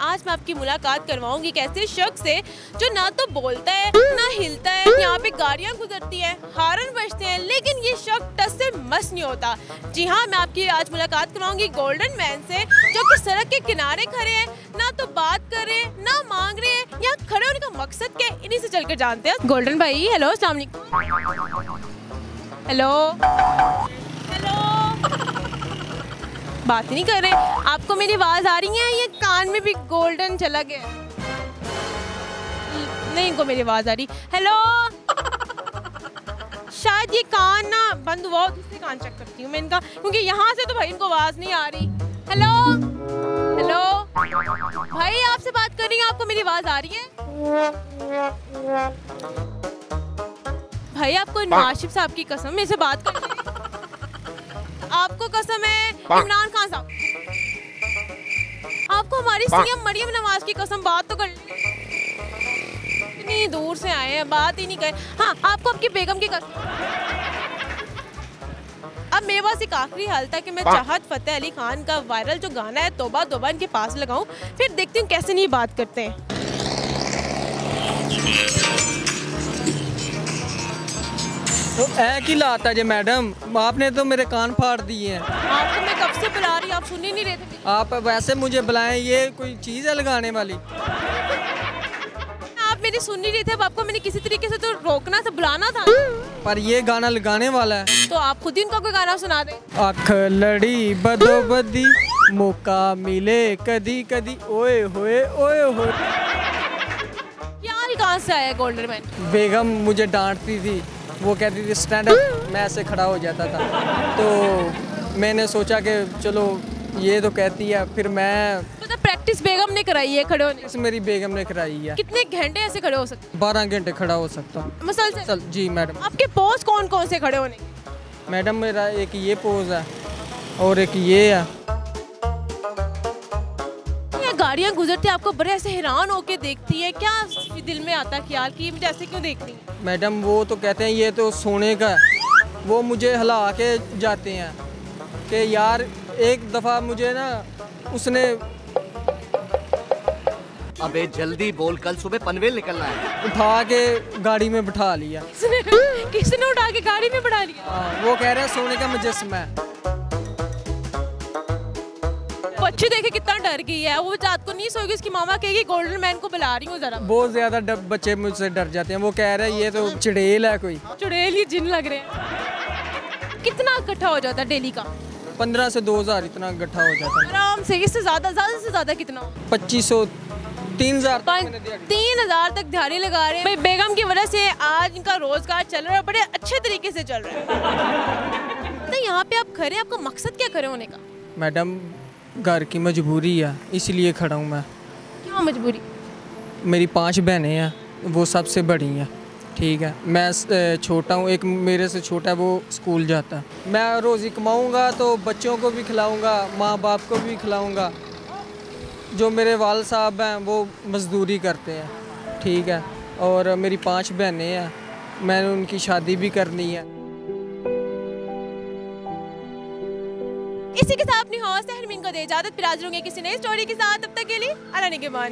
आज मैं आपकी मुलाकात करवाऊंगी एक ऐसे शख्स से जो ना तो बोलता है ना हिलता है। यहाँ पे गाड़ियाँ गुजरती हैं, हारन बजते हैं, लेकिन ये शख्स टस से मस नहीं होता। जी हाँ, मैं आपकी आज मुलाकात करवाऊंगी गोल्डन मैन से, जो कि सड़क के किनारे खड़े हैं, ना तो बात कर रहे हैं ना मांग रहे हैं। यहाँ खड़े होने का मकसद क्या है, इन्हीं से चलकर जानते हैं। गोल्डन भाई, हेलो, अस्सलाम वालेकुम। हेलो हेलो, बात ही नहीं कर रहे। आपको मेरी आवाज आ रही है? ये कान में भी गोल्डन चला गया? नहीं, इनको मेरी आवाज आ रही। हेलो, शायद ये कान ना बंद हुआ, दूसरे कान चेक करती हूँ मैं इनका, क्योंकि यहाँ से तो भाई इनको आवाज नहीं आ रही। हेलो हेलो भाई, आपसे बात कर रही हूँ, आपको मेरी आवाज आ रही है? भाई आपको नवाज शरीफ साहब की कसम मेरे से बात कर रही है। आपको कसम है इमरान खान साहब, आपको हमारी सीएम मरियम नवाज की कसम, बात तो कर इतनी दूर से आए हैं, बात ही नहीं कर। हाँ, आपको आपकी बेगम की कसम। अब मेरे पास एक आखिरी हाल था कि मैं चाहत फतेह अली खान का वायरल जो गाना है तौबा तौबा इनके पास लगाऊं, फिर देखती हूँ कैसे नहीं बात करते हैं। तो की लाता जे मैडम, आपने तो मेरे कान फाड़ दिए हैं। आपको मैं कब से बुला रही हूँ, आप सुन ही नहीं रहे थे। आप वैसे मुझे बुलाएं, ये कोई चीज़ है लगाने वाली? आप मेरी सुन नहीं रहे थे, अब आपको मैंने किसी तरीके से तो रोकना था, बुलाना था। पर ये गाना लगाने वाला है, तो आप खुद ही उनका कोई गाना सुना दें। अख लड़ी बदो बदी, मौका मिले कदी कदी, ओए होए ओए होए। यार कहाँ से आया गोल्डन मैन? बेगम मुझे डांटती थी, वो कहती थी स्टैंड अप, मैं ऐसे खड़ा हो जाता था। तो मैंने सोचा कि चलो ये तो कहती है, फिर मैं तो प्रैक्टिस बेगम ने कराई है खड़े होने? मेरी बेगम ने कराई है। कितने घंटे ऐसे खड़े हो सकते? 12 घंटे खड़ा हो सकता हूँ मसलसल? जी मैडम। आपके पोज कौन कौन से खड़े होने? मैडम मेरा एक ये पोज है और एक ये है। गाड़ियाँ गुजरती है, आपको बड़े ऐसे हैरान होके देखती है, क्या दिल में आता है ख्याल कि ये मुझे ऐसे क्यों देखती है? मैडम वो तो कहते हैं ये तो सोने का है, वो मुझे हिला के जाते हैं कि यार एक दफ़ा मुझे ना उसने, अबे जल्दी बोल, कल सुबह पनवेल निकलना है। उठा के गाड़ी में बिठा लिया। किसने उठा के गाड़ी में बिठा लिया? वो कह रहे हैं सोने का मुजस्समा है। बच्ची देखे कितना डर गई है, वो रात को नहीं सोएगी, उसकी मामा कहेगी गोल्डन मैन को बुला रही हूँ जरा। बहुत ज्यादा बच्चे मुझसे डर जाते हैं, वो कह रहे हैं ये तो चुड़ैल है, कोई चुड़ैल ही जिन लग रहे हैं। कितना इकट्ठा हो जाता है डेली का? 15 से 2000 इतना इकट्ठा हो जाता है आराम से। इससे ज्यादा से ज्यादा कितना? 2500 3000 3000 तक दिहाड़ी लगा रहे हैं। भाई बेगम की वजह से आज इनका रोजगार चल रहा है, बड़े अच्छे तरीके से चल रहा है। तो यहाँ पे आप खड़े, आपका मकसद क्या खड़े होने का? मैडम घर की मजबूरी है, इसलिए खड़ा हूँ मैं। क्या मजबूरी? मेरी 5 बहनें हैं, वो सबसे बड़ी हैं, ठीक है। मैं छोटा हूँ, एक मेरे से छोटा है, वो स्कूल जाता है। मैं रोज़ी कमाऊँगा तो बच्चों को भी खिलाऊँगा, माँ बाप को भी खिलाऊँगा। जो मेरे वाल साहब हैं वो मज़दूरी करते हैं, ठीक है। और मेरी 5 बहनें हैं, मैंने उनकी शादी भी करनी है। इसी के साथ अपनी हौसला हरमीन को दे इजाजत, फिर हाजिर होंगे किसी नई स्टोरी के साथ। तब तक के लिए अल्लाह निगहबान।